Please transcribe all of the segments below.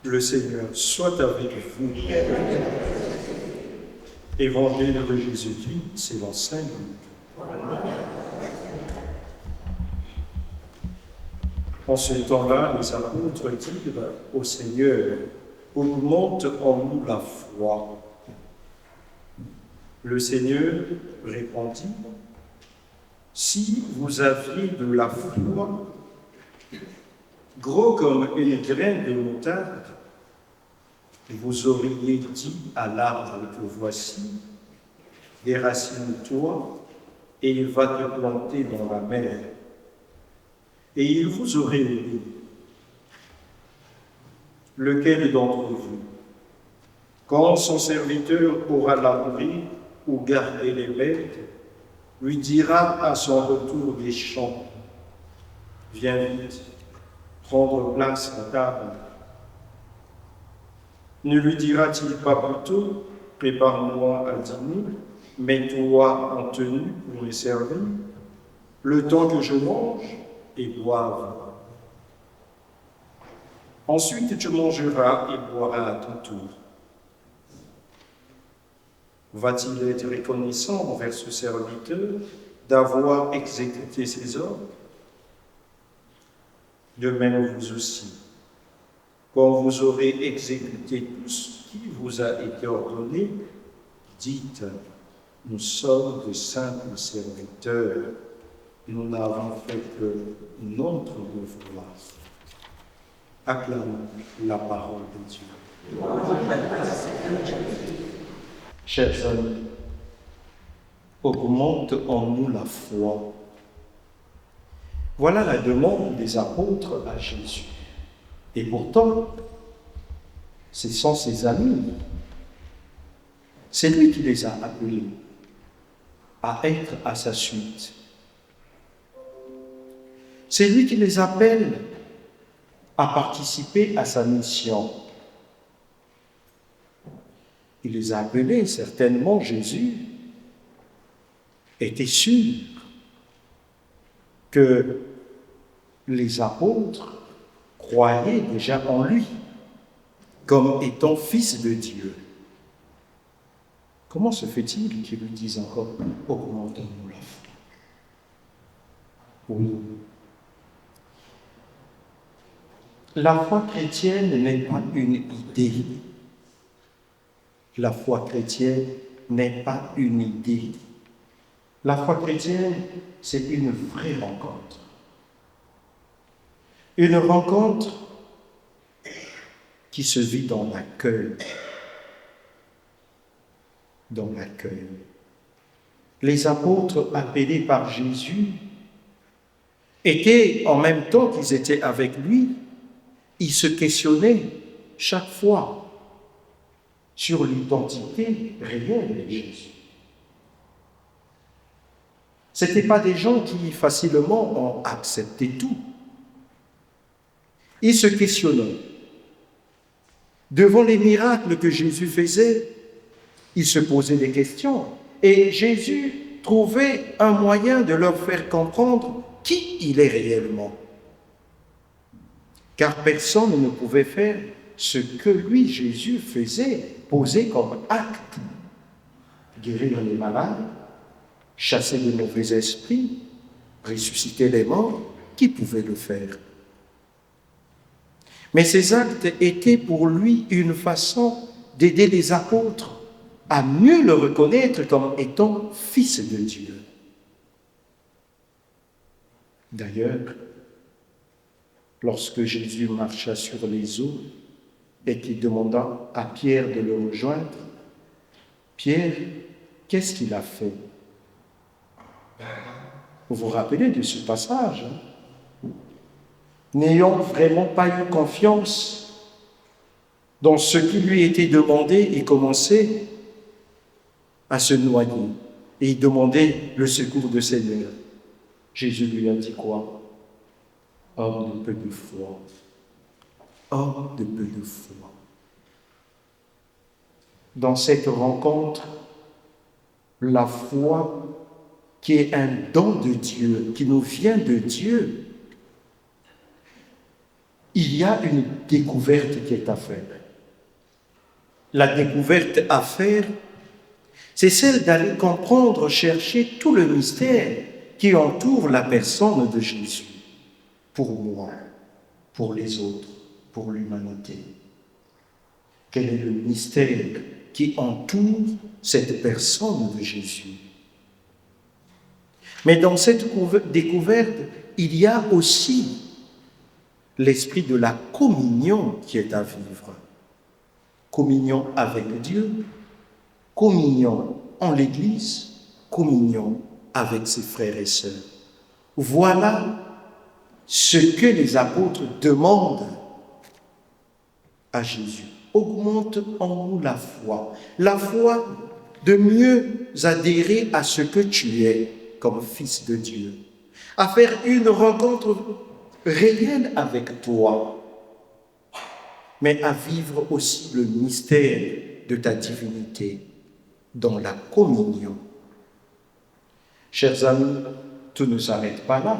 Le Seigneur soit avec vous. Évangile de Jésus-Christ, c'est l'enseignement. En ce temps-là, les apôtres dirent au Seigneur, augmente en nous la foi. Le Seigneur répondit, si vous aviez de la foi, gros comme une graine de moutarde, vous auriez dit à l'arbre que voici, déracine-toi et il va te planter dans la mer. Et il vous aurait dit, lequel d'entre vous, quand son serviteur aura labouré ou gardé les bêtes, lui dira à son retour des champs, viens vite, prendre place à table. Ne lui dira-t-il pas plutôt, prépare-moi à dîner, mets-toi en tenue pour les servir, le temps que je mange et boive. Ensuite tu mangeras et boiras à ton tour. Va-t-il être reconnaissant envers ce serviteur d'avoir exécuté ses ordres? De même vous aussi, quand vous aurez exécuté tout ce qui vous a été ordonné, dites, nous sommes de simples serviteurs, nous n'avons fait que notre devoir. Acclamons la parole de Dieu. Chers amis, augmente en nous la foi. Voilà la demande des apôtres à Jésus. Et pourtant, ce sont ses amis. C'est lui qui les a appelés à être à sa suite. C'est lui qui les appelle à participer à sa mission. Il les a appelés, certainement Jésus était sûr que les apôtres croyaient déjà en lui comme étant fils de Dieu. Comment se fait-il qu'ils lui disent encore « augmentons-nous la foi » ? Oui. La foi chrétienne n'est pas une idée. La foi chrétienne n'est pas une idée. La foi chrétienne, c'est une vraie rencontre. Une rencontre qui se vit dans l'accueil. Dans l'accueil. Les apôtres appelés par Jésus étaient, en même temps qu'ils étaient avec lui, ils se questionnaient chaque fois sur l'identité réelle de Jésus. Ce n'étaient pas des gens qui facilement ont accepté tout. Ils se questionnaient. Devant les miracles que Jésus faisait, ils se posaient des questions. Et Jésus trouvait un moyen de leur faire comprendre qui il est réellement. Car personne ne pouvait faire ce que lui, Jésus, faisait, poser comme acte. Guérir les malades, chasser les mauvais esprits, ressusciter les morts, qui pouvait le faire? Mais ces actes étaient pour lui une façon d'aider les apôtres à mieux le reconnaître comme étant fils de Dieu. D'ailleurs, lorsque Jésus marcha sur les eaux et qu'il demanda à Pierre de le rejoindre, Pierre, qu'est-ce qu'il a fait? Vous vous rappelez de ce passage, N'ayant vraiment pas eu confiance dans ce qui lui était demandé, il commençait à se noyer. Et il demandait le secours de Seigneur. Jésus lui a dit quoi? Homme de peu de foi. Homme de peu de foi. Dans cette rencontre, la foi qui est un don de Dieu, qui nous vient de Dieu, il y a une découverte qui est à faire. La découverte à faire, c'est celle d'aller comprendre, chercher tout le mystère qui entoure la personne de Jésus, pour moi, pour les autres, pour l'humanité. Quel est le mystère qui entoure cette personne de Jésus? Mais dans cette découverte, il y a aussi l'esprit de la communion qui est à vivre. Communion avec Dieu, communion en l'Église, communion avec ses frères et sœurs. Voilà ce que les apôtres demandent à Jésus. Augmente en nous la foi de mieux adhérer à ce que tu es comme fils de Dieu, à faire une rencontre réelle avec toi, mais à vivre aussi le mystère de ta divinité dans la communion. Chers amis, tout ne s'arrête pas là.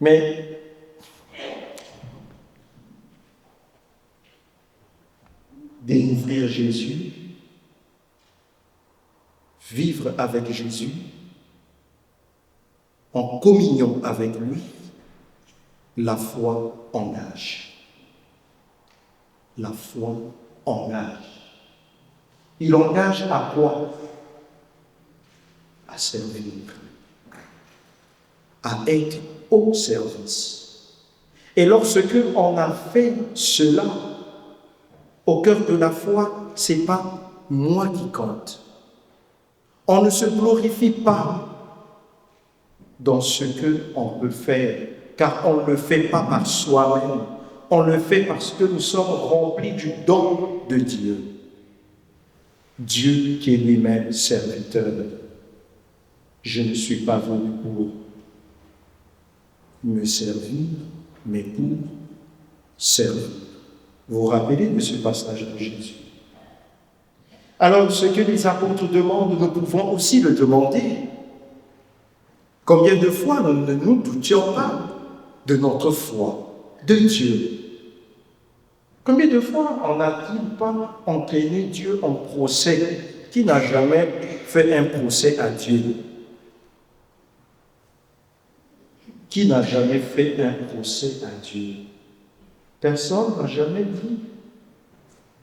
Mais découvrir Jésus, vivre avec Jésus, en communion avec lui, la foi engage. La foi engage. Il engage à quoi? À servir, à être au service. Et lorsque on a fait cela, au cœur de la foi, c'est pas moi qui compte. On ne se glorifie pas dans ce qu'on peut faire, car on ne le fait pas par soi-même. On le fait parce que nous sommes remplis du don de Dieu. Dieu qui est lui-même serviteur. Je ne suis pas venu pour me servir, mais pour servir. Vous vous rappelez de ce passage de Jésus? Alors, ce que les apôtres demandent, nous pouvons aussi le demander. Combien de fois nous ne nous doutions pas de notre foi, de Dieu? Combien de fois on n'a-t-il pas entraîné Dieu en procès? Qui n'a jamais fait un procès à Dieu? Qui n'a jamais fait un procès à Dieu? Personne n'a jamais dit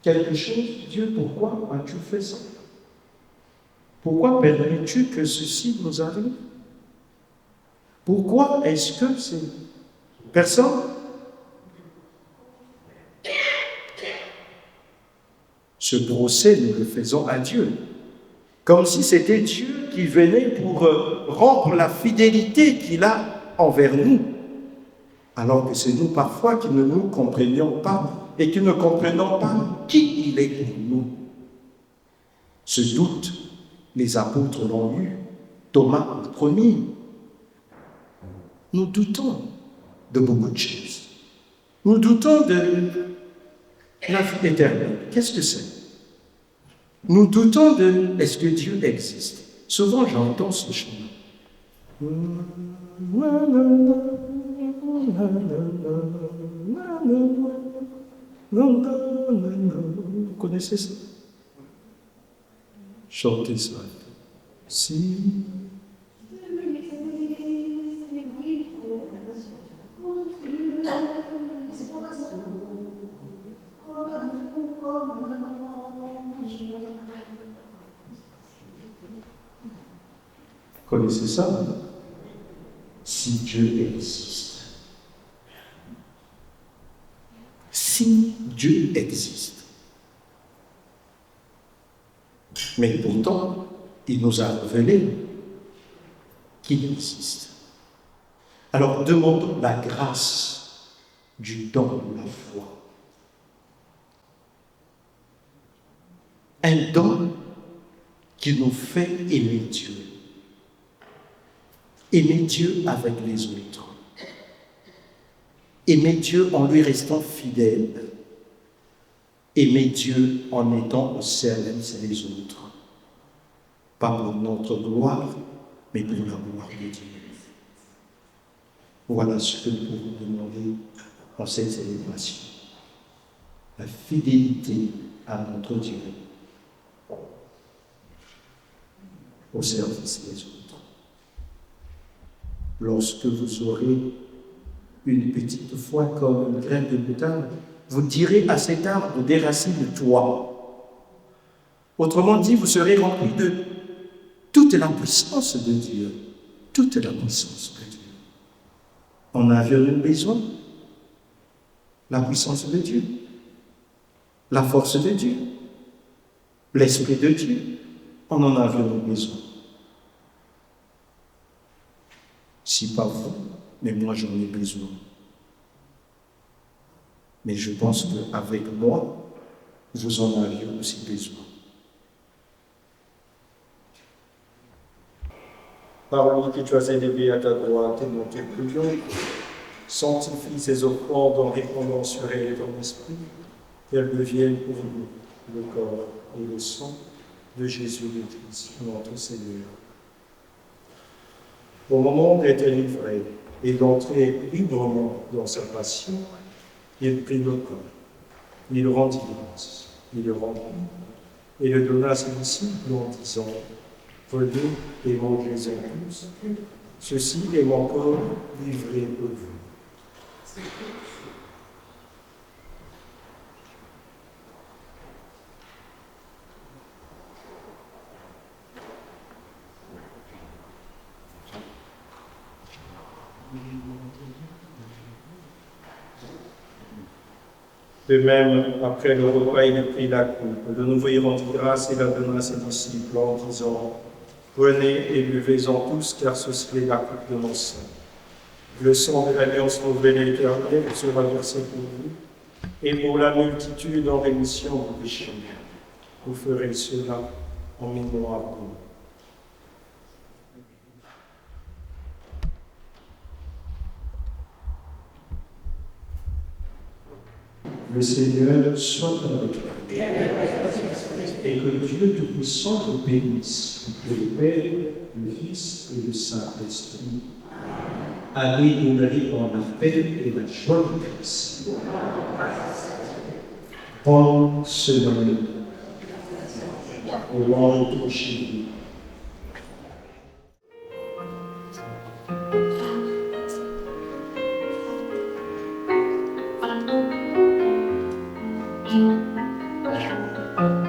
quelque chose. Dieu, pourquoi as-tu fait ça? Pourquoi permets-tu que ceci nous arrive? Pourquoi est-ce que c'est... Personne? Ce procès, nous le faisons à Dieu. Comme si c'était Dieu qui venait pour rendre la fidélité qu'il a envers nous. Alors que c'est nous parfois qui ne nous comprenions pas et qui ne comprenons pas qui il est pour nous. Ce doute, les apôtres l'ont eu, Thomas le premier. Nous doutons de beaucoup de choses. Nous doutons de la vie éternelle. Qu'est-ce que c'est? Nous doutons de est-ce que Dieu existe? Souvent j'entends ce chant. Vous connaissez ça? Chantez ça. Si. Vous connaissez ça? Si Dieu existe. Si Dieu existe. Mais pourtant, il nous a révélé qu'il existe. Alors demandons la grâce du don de la foi. Un don qui nous fait aimer Dieu. Aimer Dieu avec les autres. Aimer Dieu en lui restant fidèle. Aimer Dieu en étant au service des autres. Pas pour notre gloire, mais pour la gloire de Dieu. Voilà ce que nous pouvons demander en cette célébration. La fidélité à notre Dieu au service des autres. Lorsque vous aurez une petite foi comme une graine de moutarde, vous direz à cet arbre déracine-toi. Autrement dit, vous serez rempli de toute la puissance de Dieu. Toute la puissance de Dieu. En avions-nous besoin? La puissance de Dieu, la force de Dieu, l'Esprit de Dieu, on en avions besoin. Si pas vous, mais moi j'en ai besoin. Mais je pense qu'avec moi, vous en aviez aussi besoin. Par lui qui tu as élevé à ta droite et nous te prions, sanctifie ces offrandes en répandant sur elles ton esprit, qu'elles deviennent pour nous le corps et le sang de Jésus le Christ, notre Seigneur. Au moment d'être livré et d'entrer librement dans sa passion, il prit le corps, il rendit grâce, il le rendit et le donna à ses disciples en disant: prenez et mangez-en tous, ceci est mon corps livré pour vous. De même, après le repas, il prit la coupe. De nouveau, il rendit grâce et la donna à ses disciples en disant: prenez et buvez-en tous, car ceci est la coupe de mon sang. Le sang de l'alliance nouvelle et éternelle sera versé pour vous et pour la multitude en rémission des péchés. Vous ferez cela en mémoire de moi. Le Seigneur soit avec vous. Et que Dieu Tout-Puissant vous bénisse, le Père, le Fils et le Saint-Esprit. Allez demeurer en la paix et la joie du Christ. Bonne semaine. Au long de chez vous. Thank you.